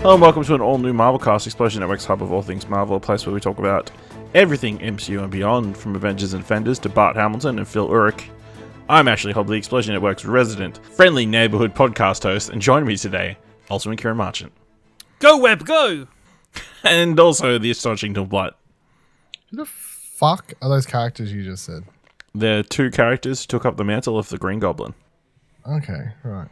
Hello and welcome to an all-new Marvel Cast, Explosion Network's hub of all things Marvel, a place where we talk about everything MCU and beyond, from Avengers and Fenders to Bart Hamilton and Phil Urich. I'm Ashley Hobb, the Explosion Network's resident, friendly neighborhood podcast host, and joining me today, also Ciaran Marchant. Go Web, go! And also the astonishing Dylan Blight. Who the fuck are those characters you just said? They're two characters who took up the mantle of the Green Goblin. Okay, right.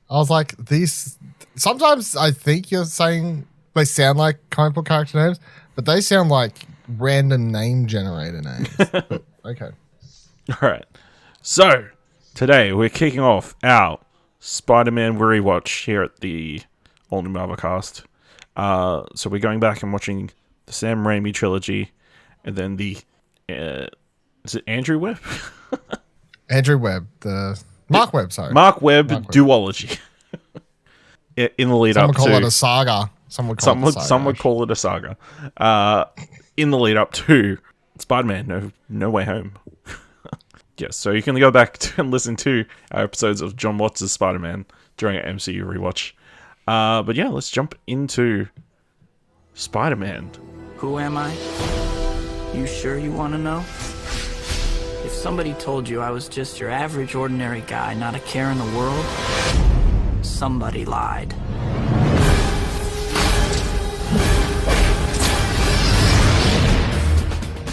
I was like, these... Sometimes I think you're saying they sound like comic book character names, but they sound like random name generator names. But, okay. Alright. So, today we're kicking off our Spider-Man Rewatch here at the all-new Marvel Cast. So we're going back and watching the Sam Raimi trilogy, and then the... is it Andrew Webb? Andrew Webb, Marc Webb, sorry. Marc Webb duology. In the lead up to... Some would call it a saga. Some would call it a saga. In the lead up to Spider-Man No Way Home. Yes, so you can go back and listen to our episodes of John Watts' Spider-Man during our MCU rewatch. But yeah, let's jump into Spider-Man. Who am I? You sure you want to know? If somebody told you I was just your average, ordinary guy, not a care in the world, somebody lied.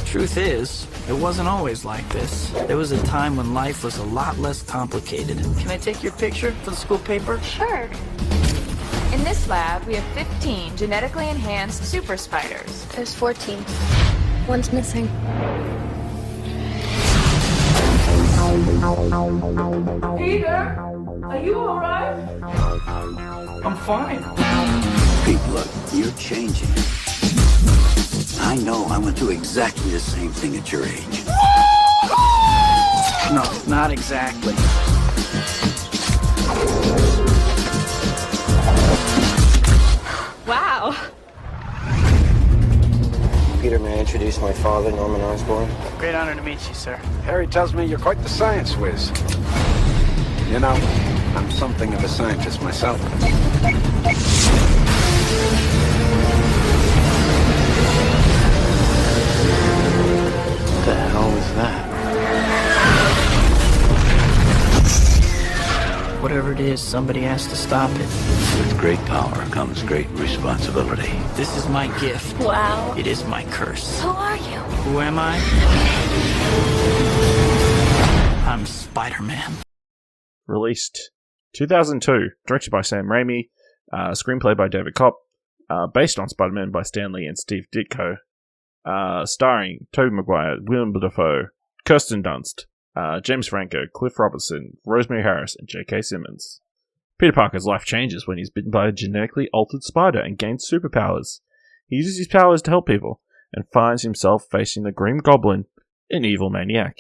Truth is, it wasn't always like this. There was a time when life was a lot less complicated. Can I take your picture for the school paper? Sure. In this lab, we have 15 genetically enhanced super spiders. There's 14. One's missing. Peter, are you all right? I'm fine. Pete, look, you're changing. I know I went through exactly the same thing at your age. No, not exactly. Wow. Peter, may I introduce my father, Norman Osborne? Great honor to meet you, sir. Harry tells me you're quite the science whiz. You know, I'm something of a scientist myself. What the hell was that? Whatever it is, somebody has to stop it. With great power comes great responsibility. This is my gift. Wow. It is my curse. Who are you? Who am I? I'm Spider-Man. Released 2002, directed by Sam Raimi, screenplay by David Koepp, based on Spider-Man by Stan Lee and Steve Ditko, starring Tobey Maguire, Willem Dafoe, Kirsten Dunst, James Franco, Cliff Robertson, Rosemary Harris, and J.K. Simmons. Peter Parker's life changes when he's bitten by a genetically altered spider and gains superpowers. He uses his powers to help people, and finds himself facing the Green Goblin, an evil maniac.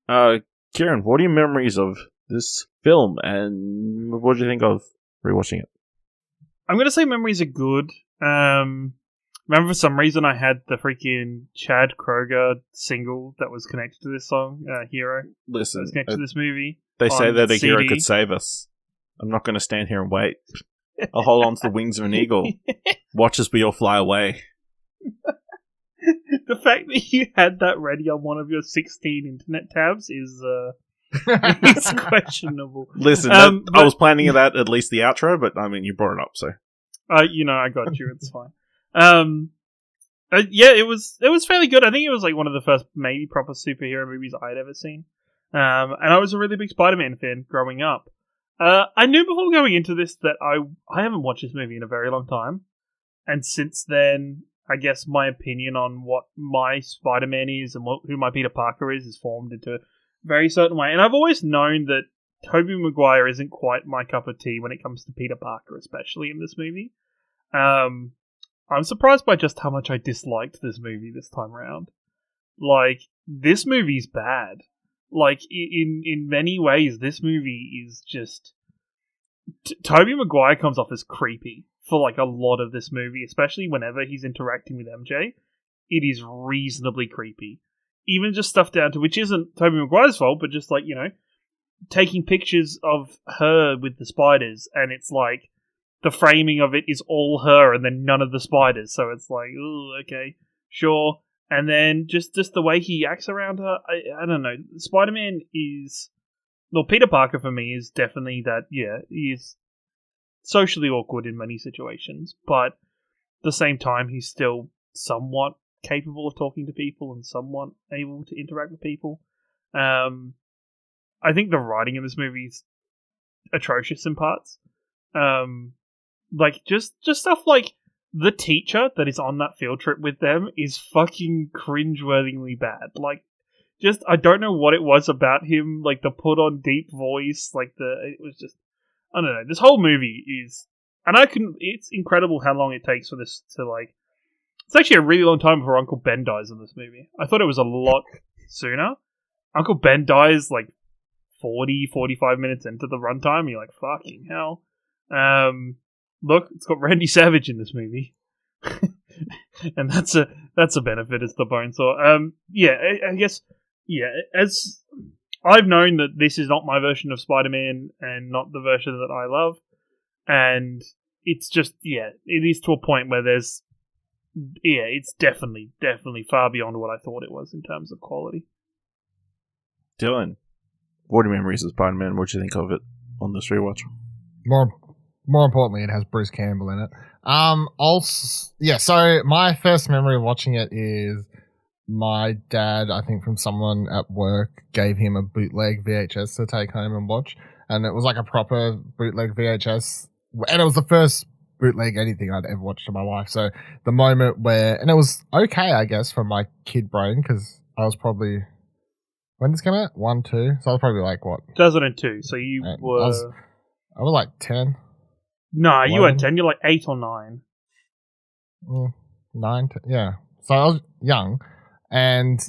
Ciaran, what are your memories of this film, and what do you think of rewatching it? I'm going to say memories are good. Remember, for some reason, I had the freaking Chad Kroeger single that was connected to this song, Hero. Listen, that was connected to this movie. They say that a CD. hero could save us. I'm not going to stand here and wait. I'll hold on to the wings of an eagle. Watch as we all fly away. The fact that you had that ready on one of your 16 internet tabs is questionable. Listen, I was planning that at least the outro, but I mean, you brought it up, so. I got you. It's fine. Yeah, it was fairly good. I think it was like one of the first maybe proper superhero movies I'd ever seen. And I was a really big Spider-Man fan growing up. I knew before going into this that I haven't watched this movie in a very long time. And since then, I guess my opinion on what my Spider-Man is and who my Peter Parker is formed into a very certain way. And I've always known that Tobey Maguire isn't quite my cup of tea when it comes to Peter Parker, especially in this movie. I'm surprised by just how much I disliked this movie this time around. Like, this movie's bad. Like, in many ways, this movie is just... Tobey Maguire comes off as creepy for, like, a lot of this movie, especially whenever he's interacting with MJ. It is reasonably creepy. Even just stuff down to, which isn't Tobey Maguire's fault, but just, like, you know, taking pictures of her with the spiders, and it's like, the framing of it is all her and then none of the spiders. So it's like, ooh, okay, sure. And then just the way he acts around her, I don't know. Spider-Man is... Well, Peter Parker for me is definitely that, yeah, he is socially awkward in many situations, but at the same time, he's still somewhat capable of talking to people and somewhat able to interact with people. I think the writing in this movie is atrocious in parts. Like, just stuff like the teacher that is on that field trip with them is fucking cringeworthingly bad. Like, just, I don't know what it was about him, like the put on deep voice, like it was just, I don't know. This whole movie is, and it's incredible how long it takes for this to, like, it's actually a really long time before Uncle Ben dies in this movie. I thought it was a lot sooner. Uncle Ben dies, like, 45 minutes into the runtime. You're like, fucking hell. Look, it's got Randy Savage in this movie. And that's a benefit, it's the Bonesaw. Yeah, I guess, yeah, as I've known that this is not my version of Spider-Man and not the version that I love, and it's just, yeah, it is to a point where there's, yeah, it's definitely far beyond what I thought it was in terms of quality. Dylan, what are your memories of Spider-Man? What do you think of it on this rewatch? More importantly, it has Bruce Campbell in it. Also, yeah, so my first memory of watching it is my dad, I think from someone at work, gave him a bootleg VHS to take home and watch. And it was like a proper bootleg VHS. And it was the first bootleg anything I'd ever watched in my life. So the moment where, and it was okay, I guess, for my kid brain, because I was probably, when did this come out? 1, 2? So I was probably like, what? 2002. So you were... I was like 10. No, 11. You weren't 10. You're like 8 or 9. 9, yeah. So I was young. And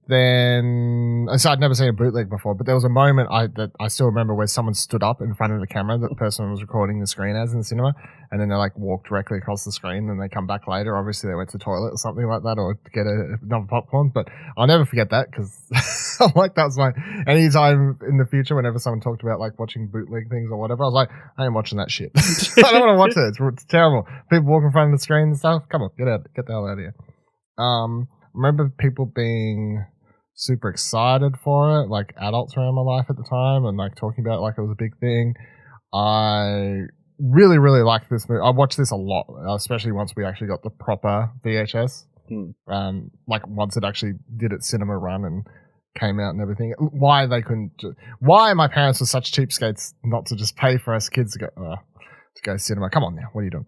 then, so I'd never seen a bootleg before, but there was a moment that I still remember where someone stood up in front of the camera that the person was recording the screen as in the cinema, and then they like walked directly across the screen, and they come back later. Obviously, they went to the toilet or something like that, or to get another popcorn. But I'll never forget that because I'm like, that was my anytime in the future. Whenever someone talked about like watching bootleg things or whatever, I was like, I ain't watching that shit. I don't want to watch it. It's terrible. People walk in front of the screen and stuff. Come on, get the hell out of here. Remember people being super excited for it, like adults around my life at the time, and like talking about it like it was a big thing. I really, really liked this movie. I watched this a lot, especially once we actually got the proper VHS. Like once it actually did its cinema run and came out and everything. Why my parents were such cheapskates not to just pay for us kids to go cinema. Come on now, what are you doing?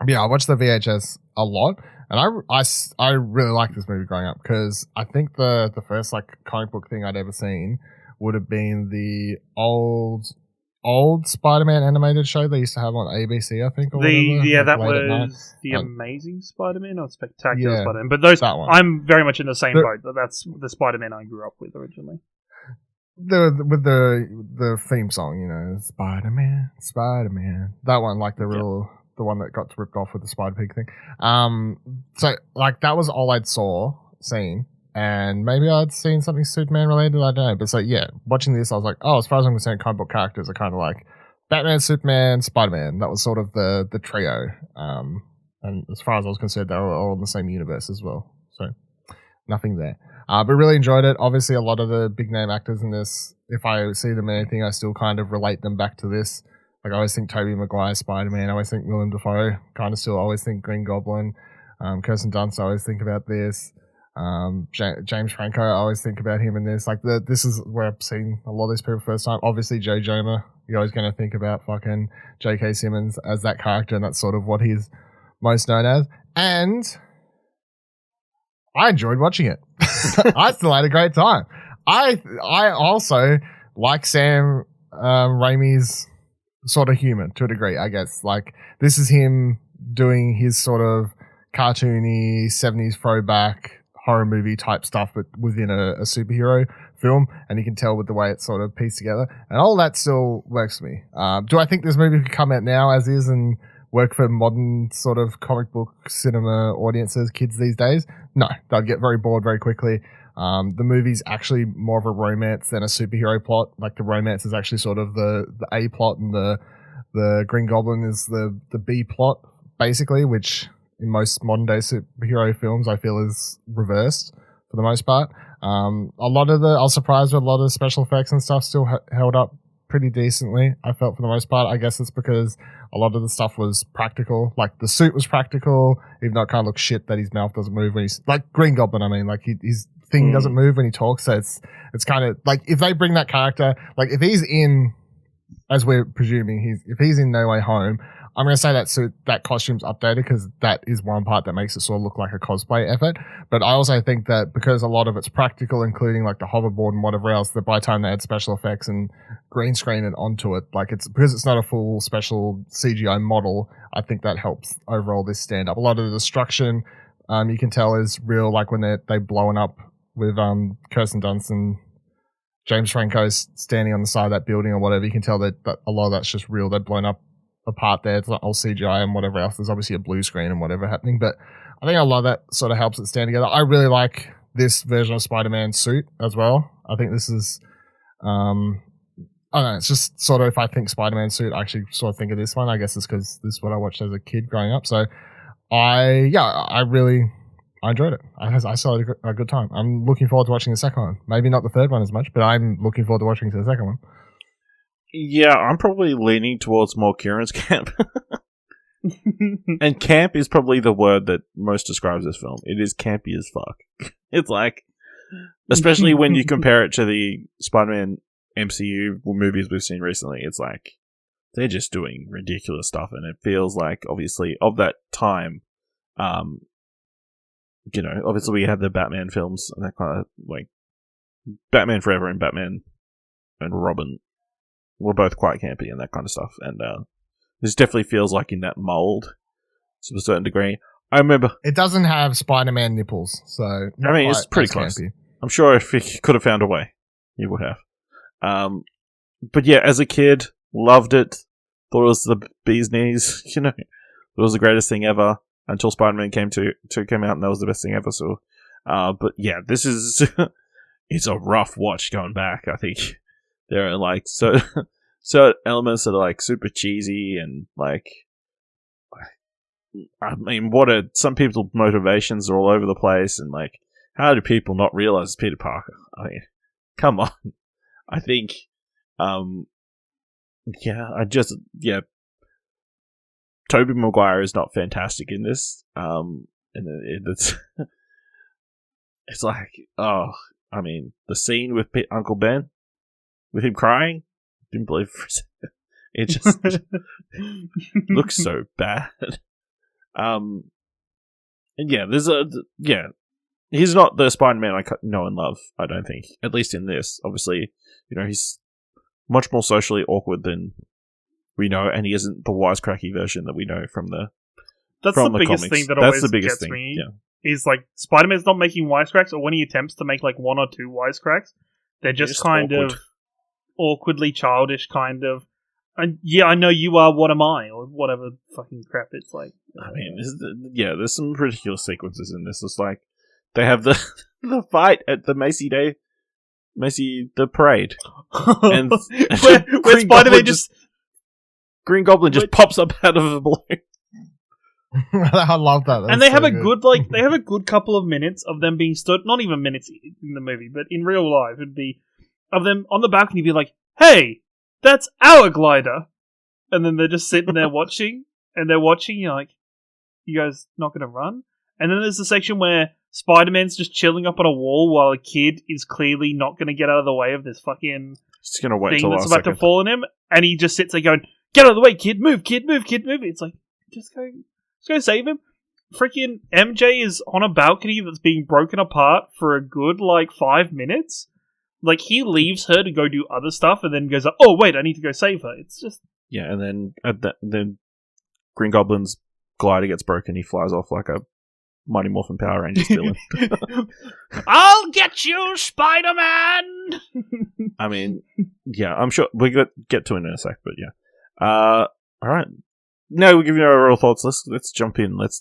Yeah, I watched the VHS a lot. And I really liked this movie growing up because I think the first like comic book thing I'd ever seen would have been the old Spider-Man animated show they used to have on ABC, I think. Or yeah, like that was the Amazing Spider-Man or Spectacular Spider-Man. But that one. I'm very much in the same boat. That's the Spider-Man I grew up with originally. With the theme song, you know, Spider-Man. That one, like the one that got ripped off with the Spider Pig thing. So like that was all I'd seen, and maybe I'd seen something Superman related. I don't know, but so yeah, watching this, I was like, oh, as far as I'm concerned, comic book characters are kind of like Batman, Superman, Spider-Man. That was sort of the trio. And as far as I was concerned, they were all in the same universe as well. So nothing there. But really enjoyed it. Obviously, a lot of the big name actors in this, if I see them in anything, I still kind of relate them back to this. Like, I always think Tobey Maguire, Spider-Man. I always think Willem Dafoe. Kind of still always think Green Goblin. Kirsten Dunst, I always think about this. James Franco, I always think about him in this. Like, this is where I've seen a lot of these people first time. Obviously, Joe Jonah. You're always going to think about fucking J.K. Simmons as that character, and that's sort of what he's most known as. And I enjoyed watching it. I still had a great time. I also like Sam Raimi's sort of humor to a degree, I guess. Like, this is him doing his sort of cartoony 70s throwback horror movie type stuff, but within a superhero film, and you can tell with the way it's sort of pieced together, and all that still works for me. Do I think this movie could come out now as is and work for modern sort of comic book cinema audiences, kids these days? No, they'll get very bored very quickly. The movie's actually more of a romance than a superhero plot. Like, the romance is actually sort of the A plot, and the the Green Goblin is the B plot, basically, which in most modern day superhero films I feel is reversed for the most part. I was surprised with a lot of the special effects and stuff still held up pretty decently, I felt, for the most part. I guess it's because a lot of the stuff was practical. Like, the suit was practical, even though it kind of looks shit that his mouth doesn't move when he's... Like, Green Goblin, I mean. Like, his thing doesn't move when he talks, so it's kind of... Like, if they bring that character... Like, if he's in... As we're presuming, if he's in No Way Home, I'm going to say that costume's updated because that is one part that makes it sort of look like a cosplay effort. But I also think that because a lot of it's practical, including like the hoverboard and whatever else, that by the time they add special effects and green screen it onto it, like because it's not a full special CGI model, I think that helps overall this stand up. A lot of the destruction, you can tell is real, like when they blowing up with Kirsten Dunst and James Franco's standing on the side of that building or whatever. You can tell that a lot of that's just real. They're blown up a part there. It's not all CGI and whatever else. There's obviously a blue screen and whatever happening, but I think a lot of that sort of helps it stand together. I really like this version of Spider-Man's suit as well. I think this is, I don't know, it's just sort of, if I think Spider-Man suit, I actually sort of think of this one. I guess it's because this is what I watched as a kid growing up. So I enjoyed it. I saw a good time. I'm looking forward to watching the second one. Maybe not the third one as much, but I'm looking forward to watching the second one. Yeah, I'm probably leaning towards more Ciaran's camp. And camp is probably the word that most describes this film. It is campy as fuck. It's like, especially when you compare it to the Spider-Man MCU movies we've seen recently, it's like, they're just doing ridiculous stuff, and it feels like, obviously, of that time, you know, obviously we had the Batman films, and that kind of, like, Batman Forever and Batman and Robin were both quite campy and that kind of stuff, and this definitely feels like in that mold to a certain degree. I remember... It doesn't have Spider-Man nipples, so... I mean, it's pretty close. Campy. I'm sure if he could have found a way, he would have. But yeah, as a kid, loved it, thought it was the bee's knees, you know, it was the greatest thing ever. Until Spider-Man came out, and that was the best thing ever. So, but yeah, this is it's a rough watch going back. I think there are like certain elements that are like super cheesy and like, I mean, what are some people's motivations are all over the place, and like, how do people not realize it's Peter Parker? I mean, come on. I think, Tobey Maguire is not fantastic in this. And it's it's like, oh, I mean, the scene with Uncle Ben, with him crying, didn't believe for a second. It just looks so bad. And yeah, he's not the Spider-Man I know and love, I don't think. At least in this, obviously, you know, he's much more socially awkward than we know, and he isn't the wisecracky version that we know from the That's from the biggest comics. thing that That's always the biggest gets thing. me. Yeah. Is like Spider-Man's not making wisecracks, or when he attempts to make like one or two wisecracks, they're just kind awkward. of awkwardly childish, kind of. And yeah, I know you are. What am I? Or whatever fucking crap it's like. I mean, there's some ridiculous sequences in this. It's like they have the the fight at the the parade, and where Spider-Man Green Goblin just pops up out of the blue. I love that. And they have a good they have a good couple of minutes of them being stood, not even minutes in the movie, but in real life it'd be of them on the balcony be like, "Hey, that's our glider." And then they're just sitting there watching, and they're watching, you're like, "You guys not gonna run?" And then there's the section where Spider-Man's just chilling up on a wall while a kid is clearly not gonna get out of the way of this fucking just gonna wait thing that's about to fall on him, and he just sits there going, "Get out of the way, kid, move, kid, move, kid, move." It's like, just go save him. Freaking MJ is on a balcony that's being broken apart for a good, 5 minutes. Like, he leaves her to go do other stuff and then goes, "Oh, wait, I need to go save her." It's just... Yeah, and then then Green Goblin's glider gets broken, he flies off like a Mighty Morphin Power Rangers villain. "I'll get you, Spider-Man!" I mean, yeah, I'm sure we'll get to it in a sec, but yeah. Alright. No, we'll give you our real thoughts. Let's jump in. Let's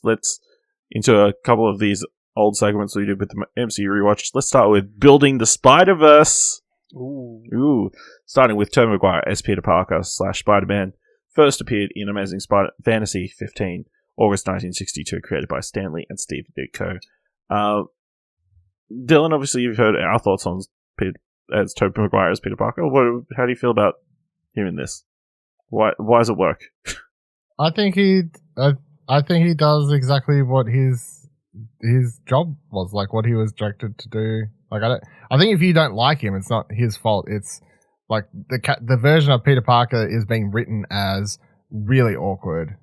into a couple of these old segments we did with the MCU rewatch. Let's start with building the Spider-Verse. Ooh. Starting with Tobey Maguire as Peter Parker / Spider-Man. first appeared in Amazing Spider Fantasy 15, August 1962, created by Stan Lee and Steve Ditko. Dylan, obviously you've heard our thoughts on as Tobey Maguire as Peter Parker. How do you feel about him in this? Why does it work? I think he does exactly what his job was, like what he was directed to do. Like I think if you don't like him, it's not his fault. It's like the version of Peter Parker is being written as really awkward,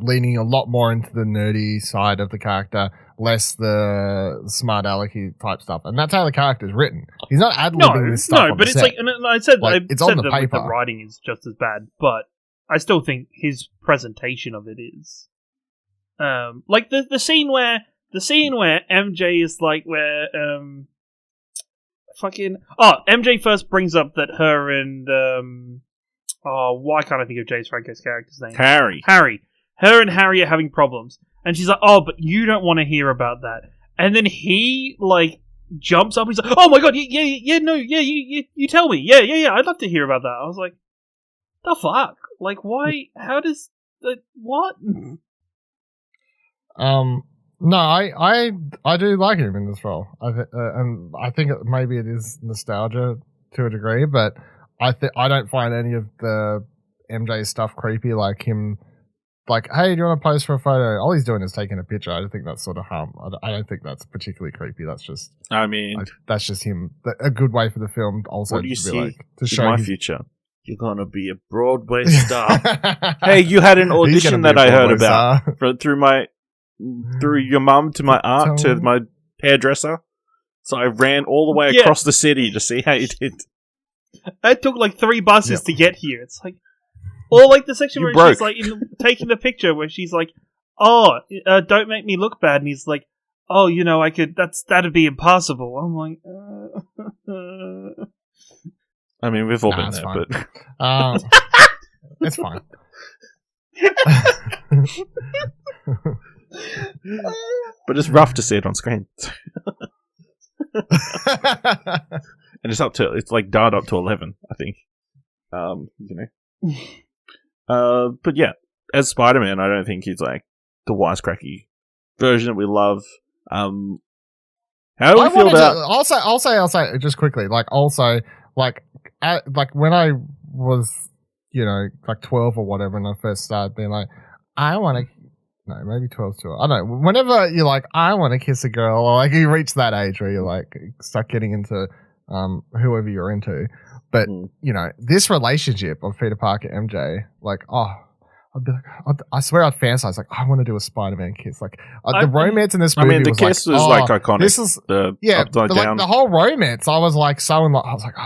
leaning a lot more into the nerdy side of the character, less the smart alecky type stuff. And that's how the character is written. He's not ad-libbing this stuff. No, but it's like, and I said, it's on the paper. The writing is just as bad, but I still think his presentation of it is, like the scene where MJ is like MJ first brings up that her and why can't I think of James Franco's character's name? Harry. Her and Harry are having problems, and she's like, "Oh, but you don't want to hear about that." And then he like jumps up. He's like, "Oh my god, you tell me, yeah, I'd love to hear about that." I was like, "The fuck? Like, why? How does what?" No, I do like him in this role. And I think maybe it is nostalgia to a degree, but I don't find any of the MJ stuff creepy, like him. Like, hey, do you want to pose for a photo? All he's doing is taking a picture. I don't think that's sort of harm. I don't think that's particularly creepy. That's just. I mean, that's just him. A good way for the film also what do you to see be like to show my future. You're gonna be a Broadway star. Hey, you had an audition that I heard about through your mum to my aunt to my hairdresser. So I ran all the way across the city to see how you did. It took like 3 buses to get here. It's like. Or like the section where she's like taking the picture where she's like, "Oh, don't make me look bad," and he's like, "Oh, you know, that'd be impossible." I'm like, I mean, we've all been there, fine. but it's fine. But it's rough to see it on screen. And it's like dialed up to 11, I think. But yeah, as Spider-Man, I don't think he's like the wisecracky version that we love. How do we feel about? I'll say just quickly. Like also, like when I was, like 12 or whatever, and I first started being like, I want to. No, maybe 12's too. I don't know. Whenever you're like, I want to kiss a girl, or like you reach that age where you're like start getting into whoever you're into. But, this relationship of Peter Parker MJ, like, I'd be like, I swear I'd fantasize, like, I want to do a Spider-Man kiss. Like, the romance in this movie the kiss was like iconic. This is, upside down. Like, the whole romance, I was like, I was like,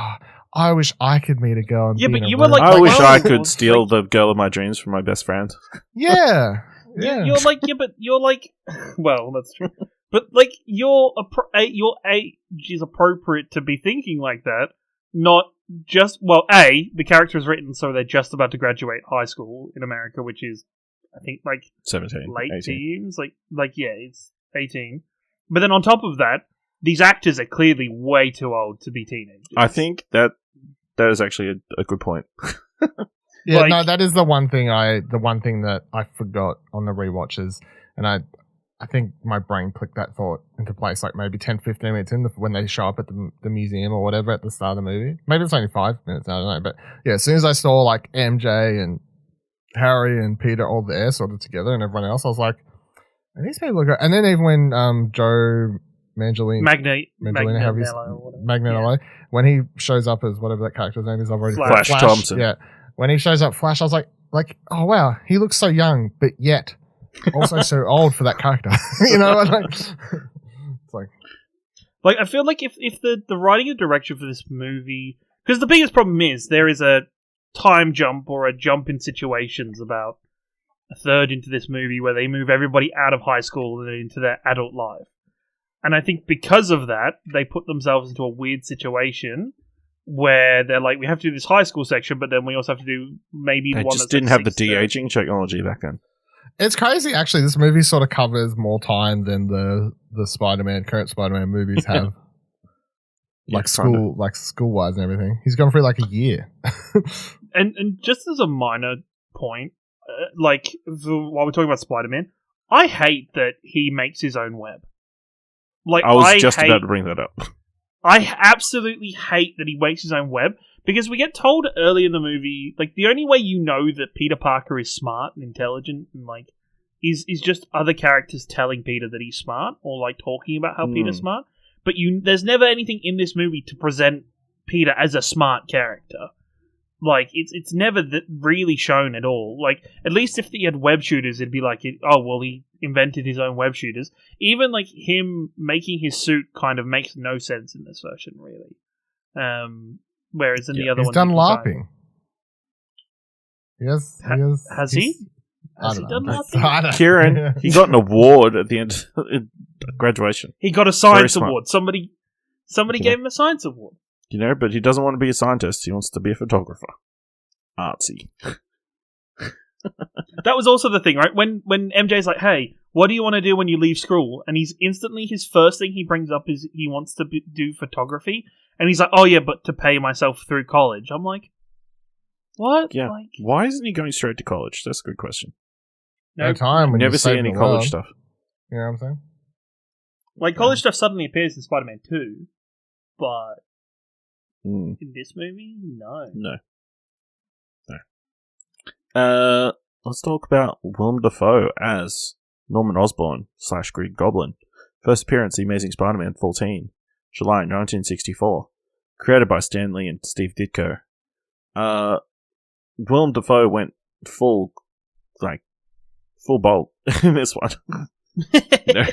I wish I could meet a girl. And but you were like, I wish I could steal the girl of my dreams from my best friend. Yeah. You're like, but you're like, well, that's true. But, like, your age is appropriate to be thinking like that, not just, the character is written so they're just about to graduate high school in America, which is, I think, like 17, late 18. teens, it's 18. But then on top of that, these actors are clearly way too old to be teenagers. I think that is actually a good point. Yeah, that is the one thing that I forgot on the rewatches, and I think my brain clicked that thought into place like maybe 10, 15 minutes in when they show up at the museum or whatever at the start of the movie. Maybe it's only 5 minutes, I don't know. But yeah, as soon as I saw like MJ and Harry and Peter all there sort of together and everyone else, I was like, these people look good. And then even when Joe Manganiello, when he shows up as whatever that character's name is, I've already Flash Thompson. Yeah. When he shows up I was like, oh wow, he looks so young, but yet also so old for that character. It's like I feel like if the writing and direction for this movie, because the biggest problem is there is a time jump or a jump in situations about a third into this movie where they move everybody out of high school and into their adult life. And I think because of that, they put themselves into a weird situation where they're like, we have to do this high school section, but then we also have to do maybe they one just that's didn't like have the de-aging technology back then. It's crazy, actually. This movie sort of covers more time than the current Spider-Man movies have. School-wise and everything. He's gone through like a year. and just as a minor point, while we're talking about Spider-Man, I hate that he makes his own web. Like, I was just about to bring that up. I absolutely hate that he makes his own web, because we get told early in the movie, like, the only way you know that Peter Parker is smart and intelligent and, like, is just other characters telling Peter that he's smart, or, like, talking about how Peter's smart. But there's never anything in this movie to present Peter as a smart character. Like, it's never really shown at all. Like, at least if he had web shooters, it'd be like, he invented his own web shooters. Even, like, him making his suit kind of makes no sense in this version, really. Whereas in the other one... He's done LARPing. Yes, Has he? Has he done LARPing? Ciaran, he got an award at the end of graduation. He got a science award. Somebody gave him a science award. You know, but he doesn't want to be a scientist. He wants to be a photographer. Artsy. That was also the thing, right? When MJ's like, hey, what do you want to do when you leave school? And his first thing he brings up is he wants to do photography. And he's like, oh yeah, but to pay myself through college. I'm like, what? Yeah. Like, why isn't he going straight to college? That's a good question. No time when you never see any college stuff. You know what I'm saying? Like, college stuff suddenly appears in Spider-Man 2, but in this movie, no. Let's talk about Willem Dafoe as Norman Osborn / Green Goblin. First appearance, The Amazing Spider-Man 14, July 1964. Created by Stan Lee and Steve Ditko. Willem Dafoe went full bolt in this one. You know?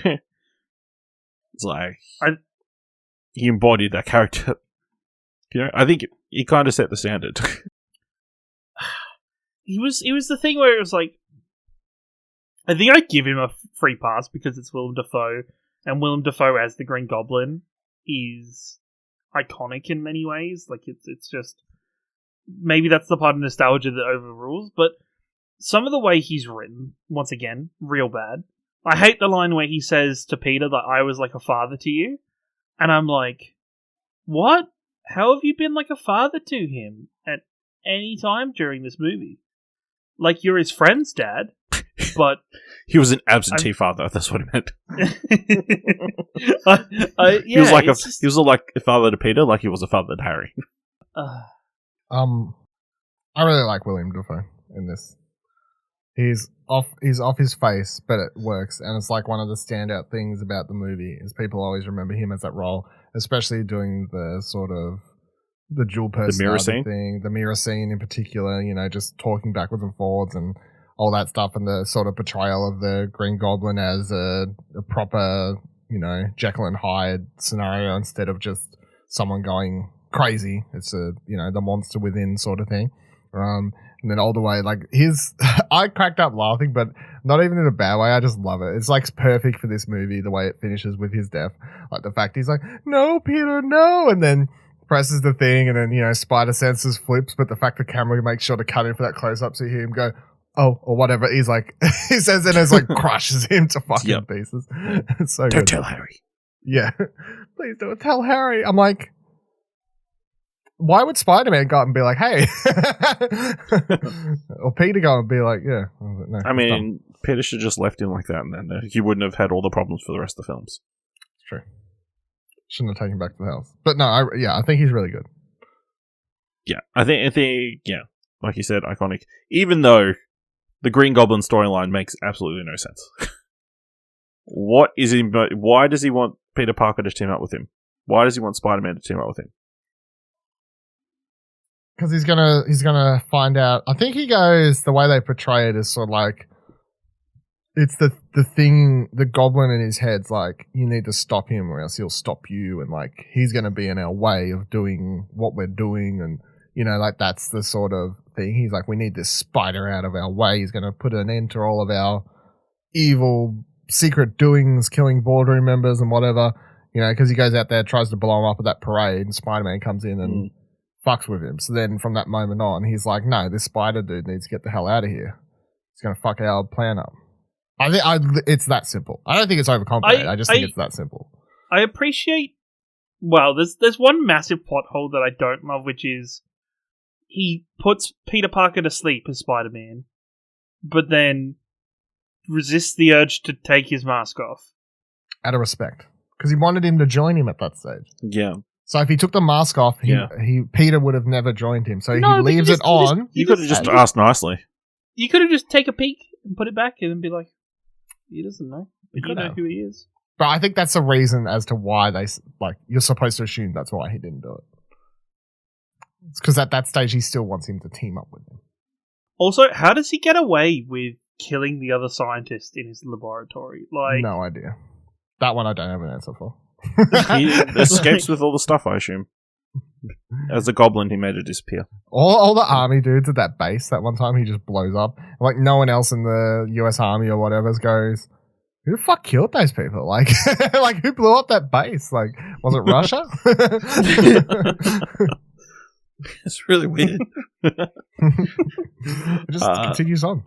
It's like he embodied that character. You know, I think he kind of set the standard. He was the thing where it was like, I think I'd give him a free pass because it's Willem Dafoe, and Willem Dafoe as the Green Goblin is iconic in many ways. Like, it's just, maybe that's the part of nostalgia that overrules, but some of the way he's written, once again, real bad. I hate the line where he says to Peter that I was like a father to you, and I'm like, what? How have you been like a father to him at any time during this movie? Like, you're his friend's dad, but... He was an absentee father, that's what he meant. Yeah, he was like he was like a father to Peter, like he was a father to Harry. I really like Willem Dafoe in this. He's off his face, but it works, and it's like one of the standout things about the movie is people always remember him as that role, especially doing the sort of the dual personality thing, the mirror scene in particular, you know, just talking backwards and forwards and all that stuff, and the sort of portrayal of the Green Goblin as a proper, you know, Jekyll and Hyde scenario instead of just someone going crazy. It's a, you know, the monster within sort of thing. And then all the way, like, I cracked up laughing, but not even in a bad way. I just love it. It's like perfect for this movie, the way it finishes with his death. Like the fact he's like, no, Peter, no. And then presses the thing, and then, you know, spider senses flips, but the fact the camera makes sure to cut in for that close up so you hear him go, oh, or whatever. He's like, he says it as like crushes him to fucking pieces. It's so Don't good. tell Harry. Yeah. Please don't tell Harry. I'm like, why would Spider-Man go up and be like, hey? Or Peter go and be like, yeah. No, I mean, Peter should have just left him like that, and then he wouldn't have had all the problems for the rest of the films. It's true. Shouldn't have taken him back to the house. But no, I think he's really good. Yeah, I think, yeah, like you said, iconic. Even though the Green Goblin storyline makes absolutely no sense. What is he? Why does he want Peter Parker to team up with him? Why does he want Spider-Man to team up with him? Because he's gonna find out. I think he goes, the way they portray it is sort of like, it's the thing, the goblin in his head's like, you need to stop him or else he'll stop you, and like he's gonna be in our way of doing what we're doing, and you know, like that's the sort of thing. He's like, we need this spider out of our way. He's gonna put an end to all of our evil secret doings, killing boardroom members and whatever, you know, because he goes out there, tries to blow him up at that parade, and Spider-Man comes in and fucks with him. So then from that moment on, he's like, no, this spider dude needs to get the hell out of here. He's going to fuck our plan up. I think it's that simple. I don't think it's overcomplicated. I just think it's that simple. I appreciate, well, there's one massive plot hole that I don't love, which is he puts Peter Parker to sleep as Spider-Man, but then resists the urge to take his mask off. Out of respect. Because he wanted him to join him at that stage. Yeah. So if he took the mask off, Peter would have never joined him. So he leaves it on. You could have just asked nicely. You could have just take a peek and put it back and be like, he doesn't know. But you know who he is. But I think that's the reason as to why you're supposed to assume that's why he didn't do it. It's because at that stage he still wants him to team up with him. Also, how does he get away with killing the other scientist in his laboratory? No idea. That one I don't have an answer for. He escapes with all the stuff, I assume. As a goblin, he made it disappear. All the army dudes at that base, that one time he just blows up. Like, no one else in the US Army or whatever goes, who the fuck killed those people? Like, like who blew up that base? Like, was it Russia? It's really weird. It just continues on.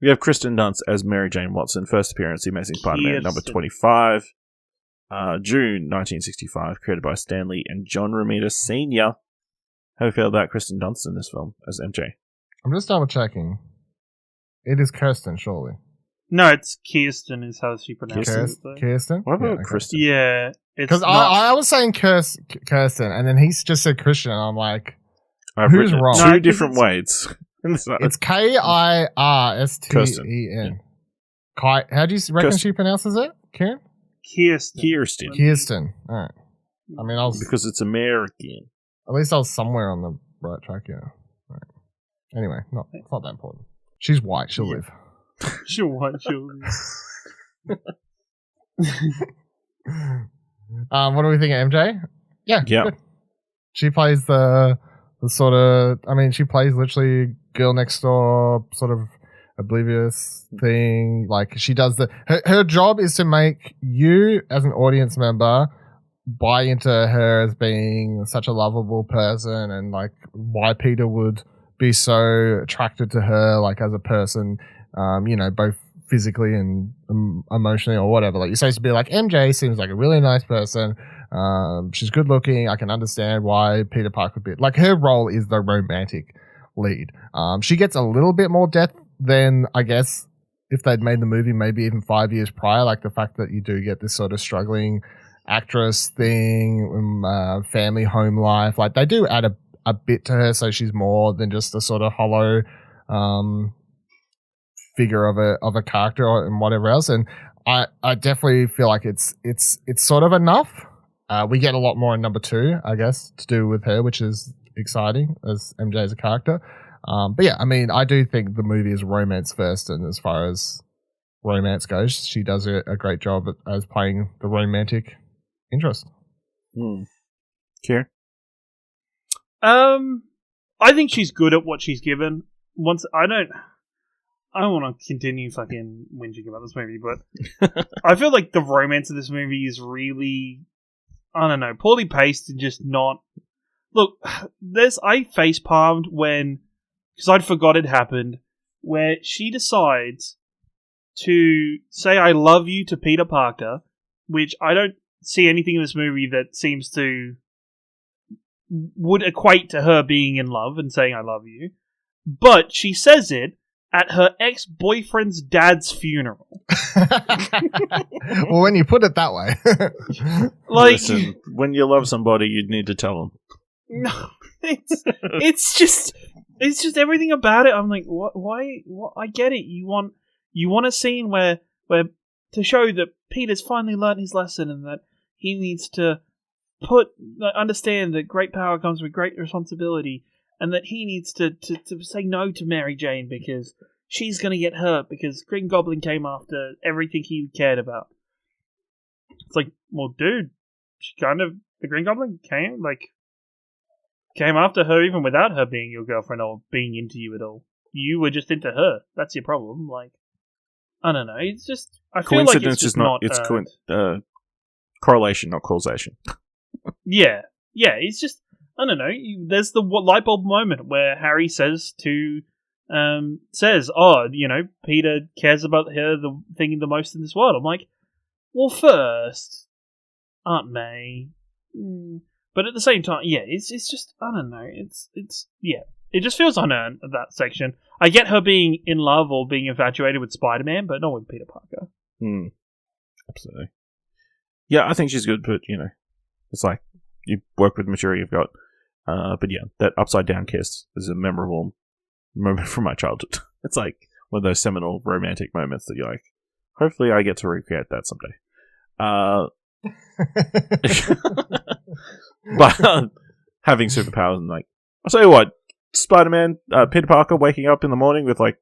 We have Kristen Dunst as Mary Jane Watson, first appearance, The Amazing Spider-Man, number 25. June 1965, created by Stan Lee and John Romita Sr. How do you feel about Kristen Dunst in this film as MJ? I'm just double checking. It is Kirsten, surely. No, it's Kirsten is how she pronounces it. Kirsten? What about Kristen? Yeah. Because I was saying Kirsten, and then he just said Christian, and I'm like, who's wrong? Two different ways. It's Kirsten. How do you reckon she pronounces it, Karen? Kirsten. All right. I mean, because it's American. At least I was somewhere on the right track. Yeah. All right. Anyway, it's not that important. She's white. She'll live. She'll live. What do we think of MJ? Yeah. Good. She plays the sort of. I mean, she plays literally girl next door sort of oblivious thing. Like, she does her job is to make you as an audience member buy into her as being such a lovable person, and like why Peter would be so attracted to her, like as a person, both physically and emotionally or whatever. Like, you're supposed to be like, MJ seems like a really nice person. She's good looking. I can understand why Peter Parker would be like, her role is the romantic lead. She gets a little bit more depth than, I guess, if they'd made the movie maybe even 5 years prior, like the fact that you do get this sort of struggling actress thing, family home life. Like, they do add a bit to her, so she's more than just a sort of hollow figure of a character and whatever else. And I definitely feel like it's sort of enough. We get a lot more in number 2, I guess, to do with her, which is exciting as MJ as a character. But yeah, I mean, I do think the movie is romance first, and as far as romance goes, she does a great job as playing the romantic interest. Ciaran? I think she's good at what she's given. I don't want to continue fucking whinging about this movie, but I feel like the romance of this movie is really, I don't know, poorly paced and just not. Look, I face-palmed because I'd forgot it happened, where she decides to say I love you to Peter Parker, which I don't see anything in this movie that would equate to her being in love and saying I love you. But she says it at her ex-boyfriend's dad's funeral. Well, when you put it that way. Like, listen, when you love somebody, you'd need to tell them. No, it's just everything about it. I'm like, why? I get it. You want a scene where to show that Peter's finally learned his lesson and that he needs to understand that great power comes with great responsibility, and that he needs to say no to Mary Jane because she's going to get hurt because Green Goblin came after everything he cared about. It's like, well, dude, the Green Goblin came after her even without her being your girlfriend or being into you at all. You were just into her. That's your problem. Like, I don't know. It's just, I feel like it's just not. It's correlation, not causation. Yeah. It's just, I don't know. There's the light bulb moment where Harry says, "Oh, Peter cares about her the thing the most in this world." I'm like, well, first, Aunt May. But at the same time, yeah, it's just, I don't know. It's it just feels unearned, that section. I get her being in love or being infatuated with Spider-Man, but not with Peter Parker. Absolutely. Yeah, I think she's good, but, it's like, you work with the material you've got. But yeah, that upside-down kiss is a memorable moment from my childhood. It's like one of those seminal romantic moments that you're like, hopefully I get to recreate that someday. But having superpowers and like, I'll tell you what, Spider-Man, Peter Parker waking up in the morning with like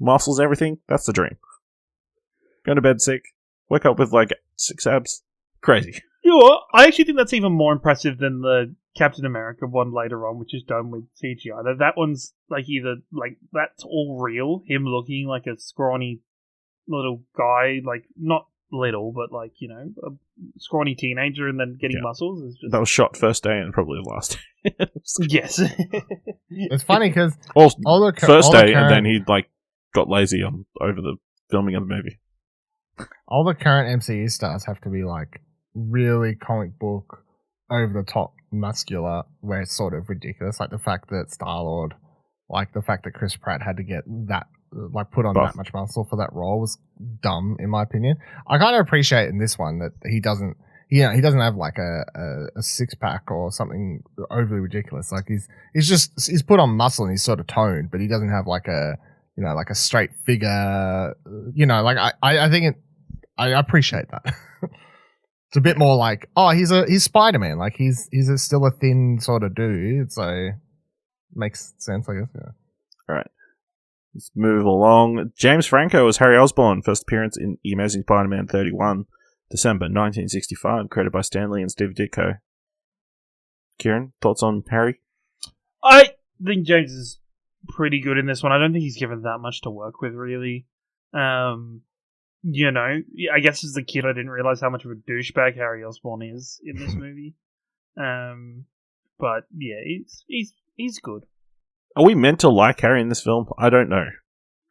muscles and everything, that's the dream. Going to bed sick, wake up with like 6 abs. Crazy. You know what? I actually think that's even more impressive than the Captain America one later on, which is done with CGI. That one's like either like that's all real, him looking like a scrawny little guy, like not little, but like, a scrawny teenager and then getting muscles. Is just... That was shot first day and probably last. Yes. It's funny because first day and then he like got lazy over the filming of the movie. All the current MCU stars have to be like really comic book, over the top, muscular, where it's sort of ridiculous. Like the fact that Star-Lord, like the fact that Chris Pratt had to get that, like put on that much muscle for that role was dumb, in my opinion. I kind of appreciate in this one that he doesn't have like a 6-pack or something overly ridiculous. Like he's put on muscle and he's sort of toned, but he doesn't have like a straight figure. Like I think I appreciate that. It's a bit more like, oh, he's Spider-Man. Like he's still a thin sort of dude, so makes sense, I guess. Yeah. All right, let's move along. James Franco as Harry Osborne, first appearance in The Amazing Spider-Man 31, December 1965, created by Stan Lee and Steve Ditko. Ciaran, thoughts on Harry? I think James is pretty good in this one. I don't think he's given that much to work with, really. I guess as a kid I didn't realize how much of a douchebag Harry Osborne is in this movie. But yeah, he's good. Are we meant to like Harry in this film? I don't know.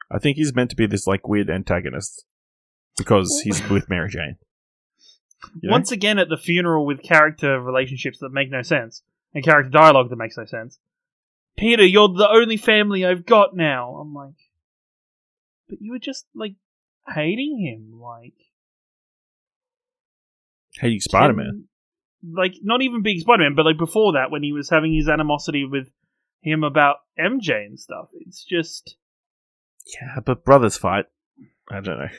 I think he's meant to be this like weird antagonist because he's with Mary Jane. Once again, at the funeral with character relationships that make no sense and character dialogue that makes no sense. Peter, you're the only family I've got now. I'm like, but you were just like hating him, like hating Spider-Man. Like not even being Spider-Man, but like before that, when he was having his animosity with him about MJ and stuff. It's just but brothers fight. I don't know.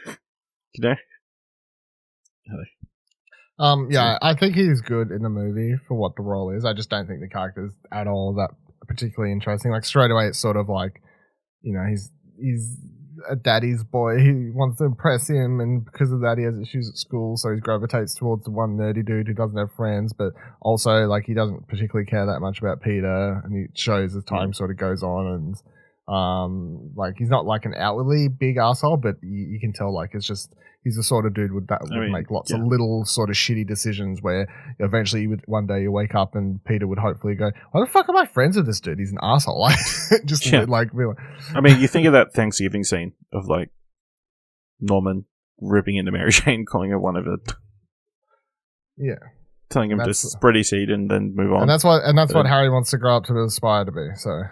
I think he's good in the movie for what the role is. I just don't think the character's at all that particularly interesting. Like straight away, it's sort of like, he's a daddy's boy. He wants to impress him, and because of that, he has issues at school, so he gravitates towards the one nerdy dude who doesn't have friends, but also, like, he doesn't particularly care that much about Peter, and he shows as time sort of goes on, and, like, he's not, like, an outwardly big arsehole, but you can tell, like, it's just, he's the sort of dude would make lots of little sort of shitty decisions where eventually one day you wake up and Peter would hopefully go, why the fuck am I friends with this dude? He's an arsehole. Like, really. I mean, you think of that Thanksgiving scene of like Norman ripping into Mary Jane, calling her one of it. Yeah. Telling him to spread his seed and then move on. And that's what Harry wants to grow up to aspire to be. So,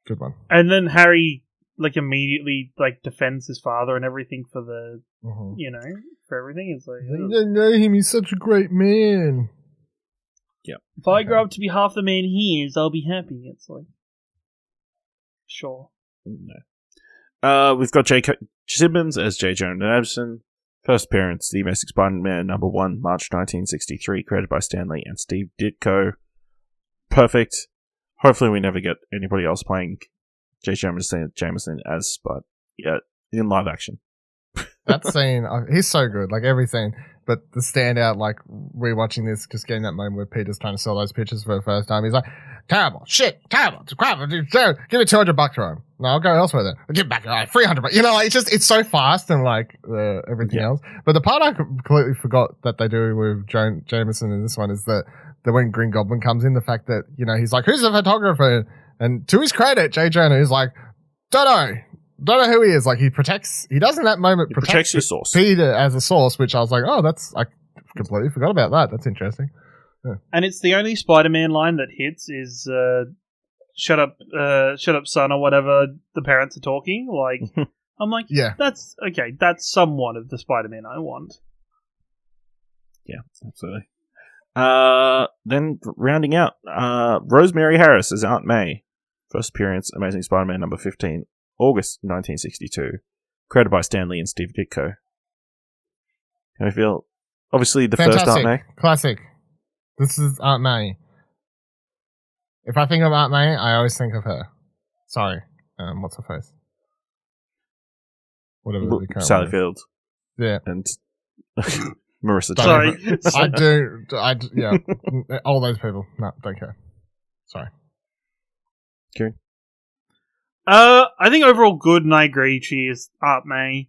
good one. And then Harry like immediately like defends his father and everything for the for everything. It's like, you don't know him, he's such a great man. Yeah. If I grow up to be half the man he is, I'll be happy. It's like, sure. No. We've got J.K. Simmons as J. Jonah Jameson. First appearance, The Amazing Spider-Man #1, March 1963, created by Stan Lee and Steve Ditko. Perfect. Hopefully we never get anybody else playing J. Jameson as Spud in live action. That scene, he's so good, like every scene. But the standout, like rewatching this, just getting that moment where Peter's trying to sell those pictures for the first time. He's like, terrible, shit, terrible, crap, give me $200 for him. No, I'll go elsewhere then. I'll give back $300. Like it's so fast and like everything else. But the part I completely forgot that they do with Jameson in this one is that when Green Goblin comes in, the fact that he's like, who's the photographer? And to his credit, J. Jonah is like, don't know who he is. Like he does in that moment protects your source. Peter as a source, which I was like, oh, I completely forgot about that. That's interesting. Yeah. And it's the only Spider-Man line that hits is shut up, son, or whatever the parents are talking. Like, I'm like, Yeah. that's okay. That's somewhat of the Spider-Man I want. Yeah, absolutely. Then rounding out, Rosemary Harris as Aunt May. First appearance, Amazing Spider-Man number 15, August 1962. Created by Stan Lee and Steve Ditko. How do you feel? Obviously, the Fantastic. first Aunt May. Classic. This is Aunt May. If I think of Aunt May, I always think of her. Sorry. What's her face? Whatever the current Sally one is. Field. Yeah. And Marissa Sorry. Tomei. Yeah. All those people. No, don't care. Sorry. Kieran? I think overall good, and I agree she is Aunt May.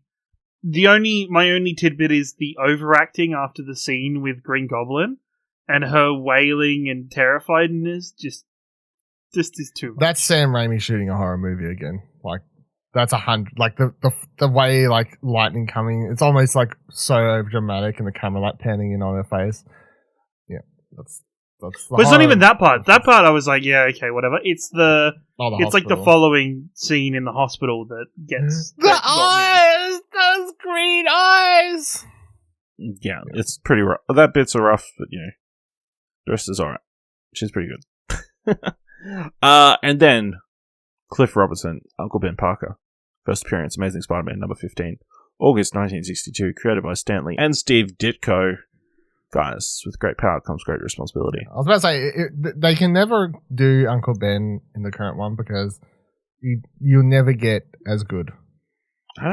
My only tidbit is the overacting after the scene with Green Goblin, and her wailing and terrifiedness just is too much. That's Sam Raimi shooting a horror movie again. Like, that's 100. Like, the way, like, lightning coming, it's almost, like, so over dramatic, and the camera, like, panning in on her face. Yeah, that's the But it's not even that part. That part I was like, yeah, okay, whatever. It's like the following scene in the hospital that gets... The eyes! Those green eyes! Yeah, it's pretty rough. That bit's are rough, but, the rest is alright. She's pretty good. And then, Cliff Robertson, Uncle Ben Parker. First appearance, Amazing Spider-Man number 15, August 1962, created by Stan Lee and Steve Ditko. Guys, with great power comes great responsibility. I was about to say, they can never do Uncle Ben in the current one because you'll never get as good.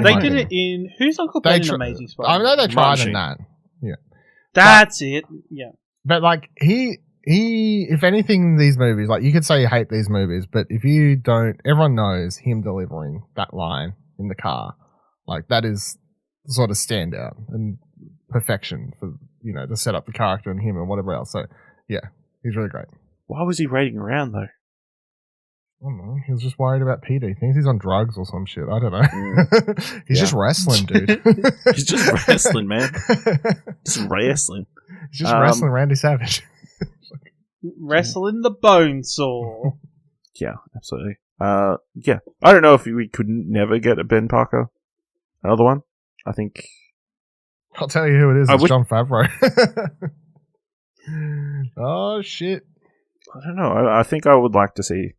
They did it in... Who's Uncle Ben in Amazing Spider-Man? I know they tried in that. Yeah. That's it. Yeah. But, like, he, if anything in these movies, like, you could say you hate these movies, but if you don't, everyone knows him delivering that line in the car. Like, that is sort of standout and perfection for, to set up the character and him and whatever else. So, yeah, he's really great. Why was he raiding around, though? I don't know. He was just worried about Peter. He thinks he's on drugs or some shit. I don't know. He's just wrestling, dude. He's just wrestling, man. Just wrestling. He's just wrestling Randy Savage. Wrestling the bone saw. Yeah, absolutely. Yeah. I don't know if we could never get a Ben Parker. Another one. I think... I'll tell you who it is. It's Jon Favreau. Oh, shit. I don't know. I think I would like to see...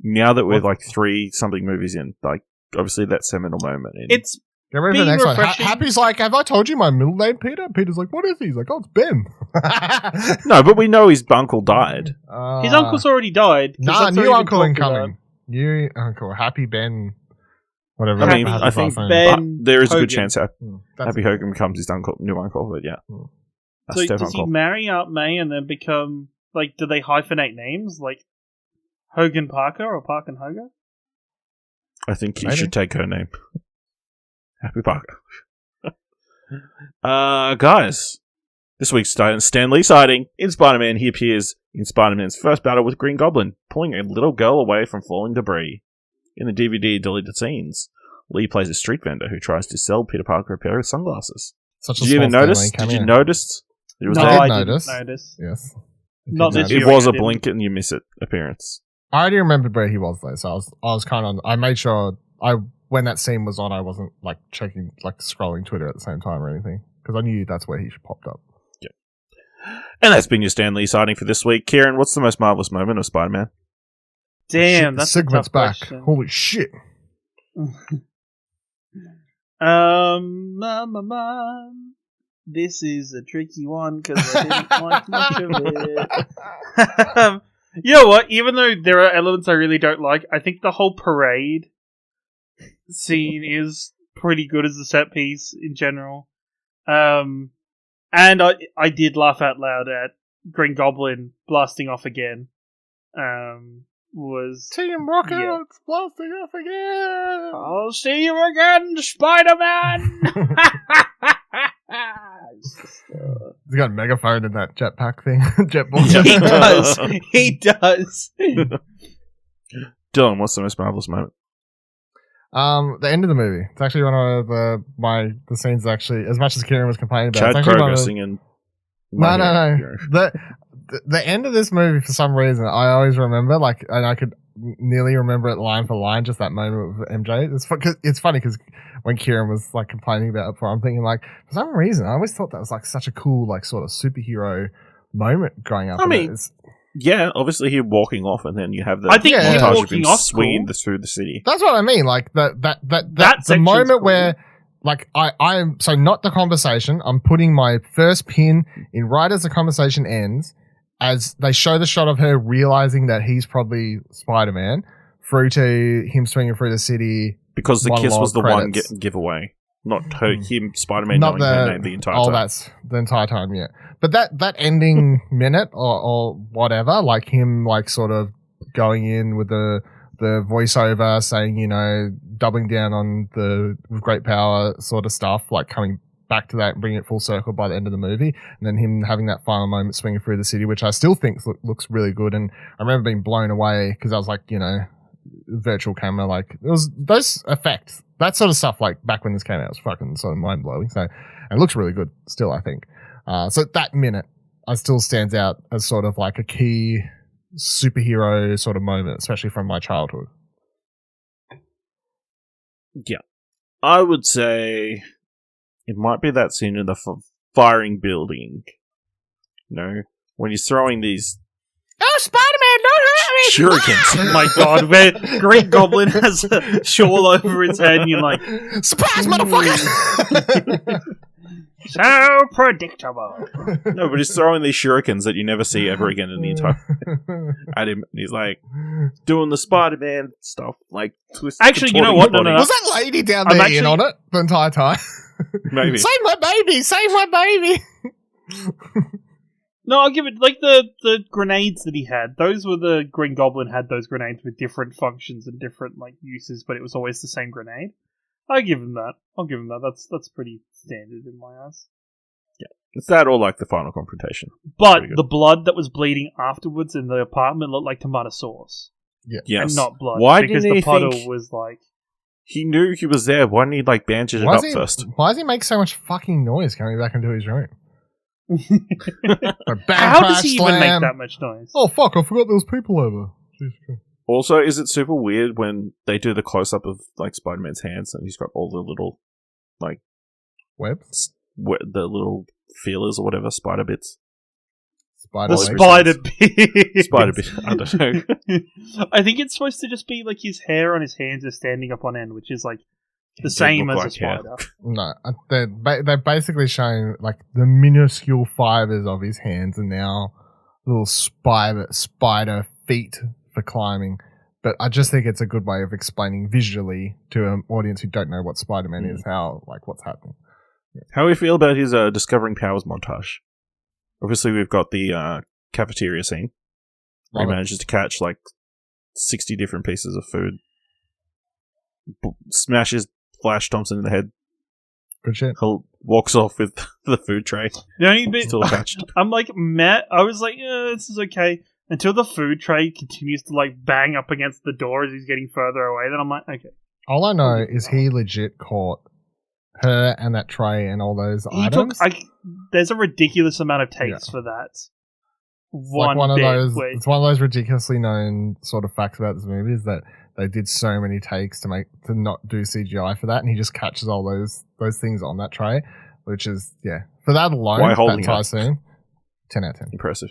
Now that we're like 3-something movies in, like, obviously that seminal moment. It's get ready for the next one. Happy's like, have I told you my middle name, Peter? Peter's like, what is he? He's like, oh, it's Ben. No, but we know his uncle died. His uncle's already died. Nah, new uncle incoming. New uncle. Happy Ben. Whatever. I mean, I think Ben there is a good Hogan. chance Happy Hogan becomes his new uncle, but yeah. So does he marry Aunt May and then become, like, do they hyphenate names? Like, Hogan Parker or Park and Hogan? I think he should take her name. Happy Parker. Guys, this week's Stan Lee sighting in Spider-Man. He appears in Spider-Man's first battle with Green Goblin, pulling a little girl away from falling debris. In the DVD deleted scenes, Lee plays a street vendor who tries to sell Peter Parker a pair of sunglasses. Did you even notice? Did you notice? It was I didn't notice. Yes. Not this It was a blink and you miss it appearance. I already remembered where he was though, so I was kind of I made sure when that scene was on, I wasn't like checking, like scrolling Twitter at the same time or anything because I knew that's where he popped up. Yeah. And that's been your Stan Lee sighting for this week. Ciaran, what's the most marvelous moment of Spider-Man? Damn, that's Sigmund's a tough back. question. Holy shit! This is a tricky one because I didn't like much of it. You know what? Even though there are elements I really don't like, I think the whole parade scene is pretty good as a set piece in general. And I did laugh out loud at Green Goblin blasting off again. Was Team Rocket's blasting off again. I'll see you again, Spider-Man. He's got a megaphone in that jetpack thing. Jetball. He does. Dylan, what's the most marvelous moment? The end of the movie. It's actually one of the scenes actually, as much as Ciaran was complaining about. Chad Kroger singing. No. The end of this movie, for some reason, I always remember, like, and I could nearly remember it line for line, just that moment with MJ. It's funny because when Ciaran was like complaining about it before, I'm thinking like, for some reason, I always thought that was like such a cool, like sort of superhero moment growing up. I mean, yeah, obviously him walking off, and then you have the I think him montage of walking him off swinging cool. through the city. That's what I mean. Like the section's moment cool. where, like, I'm so not the conversation. I'm putting my first pin in right as the conversation ends, as they show the shot of her realizing that he's probably Spider-Man, through to him swinging through the city. Because the kiss was the credits. one giveaway, not him, Spider-Man, Not knowing her name the entire time. that's the entire time, yeah. But that ending minute or whatever, like him like sort of going in with the voiceover saying, you know, doubling down on the with great power sort of stuff, like coming back to that and bringing it full circle by the end of the movie, and then him having that final moment swinging through the city, which I still think looks really good. And I remember being blown away because I was like, you know, virtual camera, like it was those effects, that sort of stuff, like back when this came out was fucking sort of mind blowing. So it looks really good still, I think. So that minute still stands out as sort of like a key superhero sort of moment, especially from my childhood. Yeah. I would say it might be that scene in the firing building. You know, when he's throwing these Oh, Spider-Man, don't hurt me! shurikens. Oh my god, where Green Goblin has a shawl over his head and you're like, Surprise, motherfucker! so predictable. No, but he's throwing these shurikens that you never see ever again in the entire at him. And he's like doing the Spider-Man stuff, like twist. Actually, you know what? No. Was that lady down there in on it the entire time? Maybe. Save my baby! Save my baby! No, I'll give it, like, the grenades that he had. Those were the Green Goblin had those grenades with different functions and different, like, uses, but it was always the same grenade. I'll give him that. That's pretty standard in my eyes. Yeah. It's that or, like, the final confrontation. But the blood that was bleeding afterwards in the apartment looked like tomato sauce. Yeah. Yes. And not blood. Why because didn't the he puddle think was, like... He knew he was there. Why didn't he, like, bandage it up first? Why does he make so much fucking noise coming back into his room? How does he even make that much noise? Oh fuck, I forgot there was people over. Also, is it super weird when they do the close-up of, like, Spider-Man's hands and he's got all the little, like... Webs? The little feelers or whatever, spider bits. Spider bit. Spider bit. I don't know. I think it's supposed to just be, like, his hair on his hands is standing up on end, which is, like, the same as like a spider. No, they're basically showing like the minuscule fibers of his hands and now little spider feet for climbing. But I just think it's a good way of explaining visually to an audience who don't know what Spider-Man is, how, like, what's happening. How do we feel about his discovering powers montage? Obviously, we've got the cafeteria scene. Where he manages to catch like 60 different pieces of food. Smashes Flash Thompson in the head. Good shit. He walks off with the food tray. The only bit still attached. I'm like, Matt, I was like, this is okay. Until the food tray continues to like bang up against the door as he's getting further away, then I'm like, okay. All I know is he legit caught her and that tray and all those items. There's a ridiculous amount of takes for that. It's one of those ridiculously known sort of facts about this movie is that they did so many takes to not do CGI for that, and he just catches all those things on that tray, which is for that alone, that entire scene, 10 out of 10. Impressive.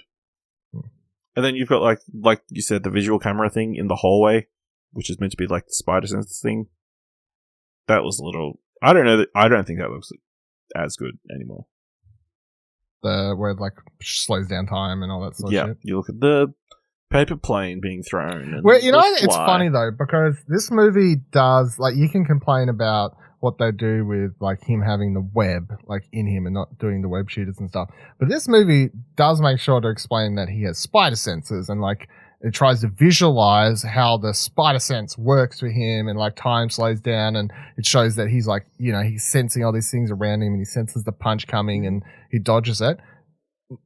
And then you've got like you said, the visual camera thing in the hallway, which is meant to be like the spider sense thing. That was a little. I don't know. I don't think that looks as good anymore. Where it like slows down time and all that sort of shit. You look at the paper plane being thrown. And well, you know, it's funny though, because this movie does, like, you can complain about what they do with like him having the web like in him and not doing the web shooters and stuff. But this movie does make sure to explain that he has spider senses, and like it tries to visualize how the spider sense works for him, and like time slows down, and it shows that he's like, you know, he's sensing all these things around him and he senses the punch coming and he dodges it.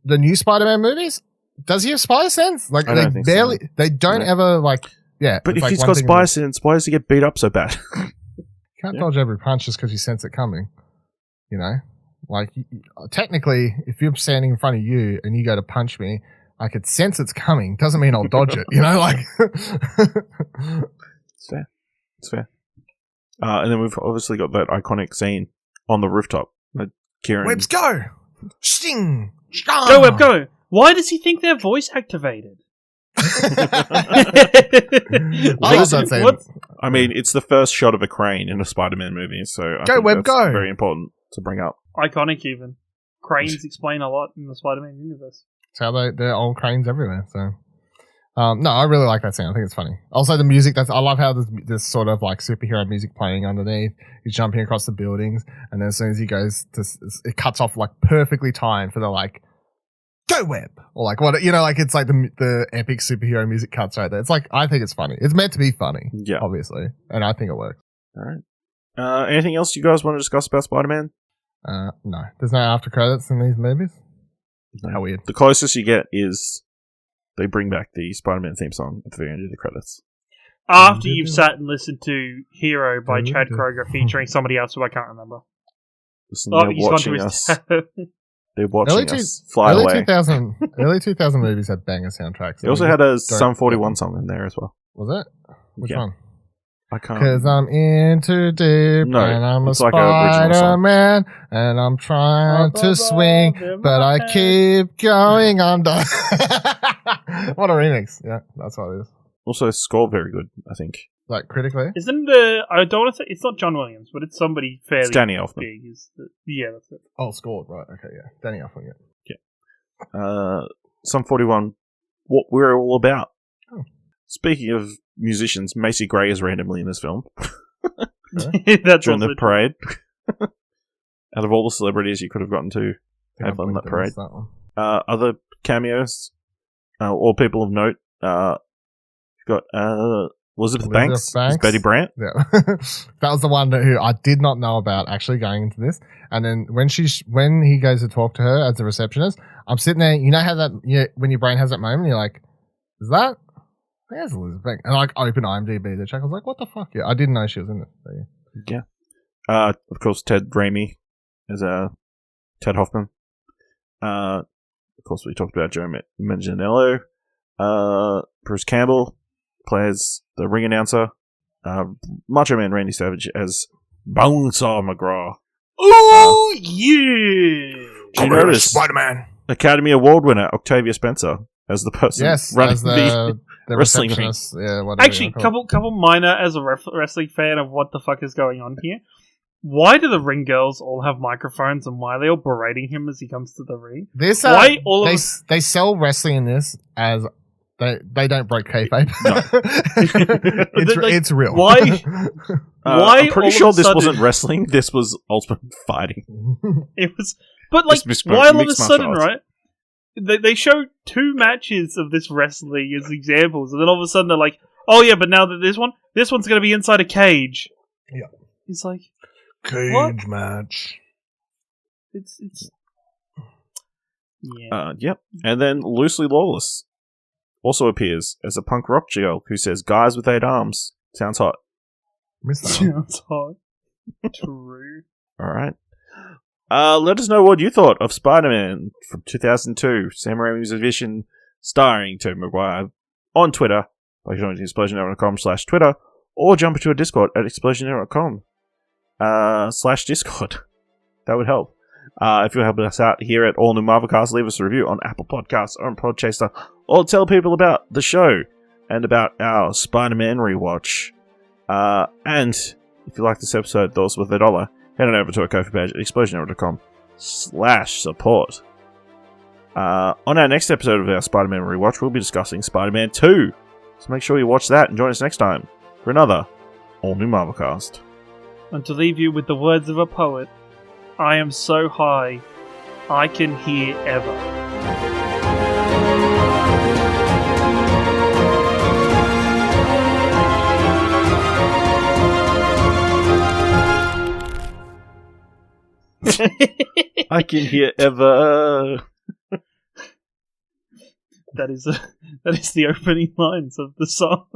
The new Spider-Man movies, does he have spider sense? Like they don't ever like, But if he's got spider sense, why does he get beat up so bad? You can't dodge every punch just because you sense it coming. You know, like technically, if you're standing in front of you and you go to punch me, I could sense it's coming. Doesn't mean I'll dodge it. You know, like. It's fair. It's fair. And then we've obviously got that iconic scene on the rooftop. Ciaran. Webs go! Sting! Go, Web, go! Why does he think they're voice activated? I mean, it's the first shot of a crane in a Spider-Man movie, so I think Web, that's go! very important to bring up. Iconic, even. Cranes explain a lot in the Spider-Man universe. That's how they're all cranes everywhere, so... no, I really like that scene. I think it's funny. Also, the music. I love how there's this sort of like superhero music playing underneath. He's jumping across the buildings, and then as soon as he goes to, it cuts off like perfectly timed for the like, go Web, or like what, you know, like it's like the epic superhero music cuts right there. It's like, I think it's funny. It's meant to be funny, yeah, obviously, and I think it works. All right. Anything else you guys want to discuss about Spider-Man? No, there's no after credits in these movies. No. How weird. The closest you get is they bring back the Spider-Man theme song at the very end of the credits. After you've sat and listened to Hero by Chad Kroeger featuring somebody else who I can't remember. Listen, they're watching us. They're watching us fly away. Early 2000 movies had banger soundtracks. They also had a Sum 41 song in there as well. Was it? Which one? I can't. Because I'm in too deep, and I'm a Spider-Man, and I'm trying to swing, but I keep going under. What a remix. Yeah, that's what it is. Also, score very good, I think. Like, critically? Isn't I don't want to say, it's not John Williams, but it's somebody fairly Danny Elfman. big. Yeah, that's it. Oh, scored, right. Okay, yeah. Danny Elfman, yeah. Yeah. Sum 41, what we're all about. Oh. Speaking of musicians, Macy Gray is randomly in this film. That's during the parade. Out of all the celebrities you could have gotten to have on that parade. Other cameos, or people of note, you've got Elizabeth Banks as Betty Brant. Yeah. That was the one who I did not know about actually going into this. And then when he goes to talk to her as the receptionist, I'm sitting there, you know how that, when your brain has that moment, you're like, is that? There's Elizabeth Banks. And I like open IMDb to check. I was like, what the fuck? Yeah, I didn't know she was in it. So, yeah. Of course, Ted Raimi as Ted Hoffman. Of course, we talked about Joe Manganiello. Bruce Campbell plays the ring announcer. Macho Man Randy Savage as Bonesaw McGraw. Oh, yeah! Do you notice Spider-Man? Academy Award winner Octavia Spencer as the person running the wrestling ring. Yeah, actually, couple minor as a wrestling fan of what the fuck is going on here. Why do the ring girls all have microphones, and why are they all berating him as he comes to the ring? They sell wrestling in this as they don't break kayfabe. No. it's real. Why? I'm pretty sure this wasn't wrestling. This was ultimate fighting. It was, but like, why all of a sudden, right? They show 2 matches of this wrestling as examples, and then all of a sudden they're like, "Oh yeah, but now that this one's going to be inside a cage." Yeah, it's like cage what? match. It's yeah. Yep. And then Loosely Lawless also appears as a punk rock girl who says, "Guys with 8 arms sounds hot." Sounds hot. True. All right. Let us know what you thought of Spider-Man from 2002, Sam Raimi's edition, starring Tobey Maguire, on Twitter by joining explosionhour.com/Twitter, or jump into a Discord at explosionhour.com/Discord. That would help. If you're helping us out here at All New Marvelcast, leave us a review on Apple Podcasts or on Podchaser, or tell people about the show and about our Spider-Man rewatch. And if you like this episode, those with $1, head on over to our Kofi page at explosionhour.com/support. On our next episode of our Spider-Man rewatch, we'll be discussing Spider-Man 2. So make sure you watch that and join us next time for another All New Marvelcast. And to leave you with the words of a poet, I am so high, I can hear ever. I can hear ever. That is the opening lines of the song.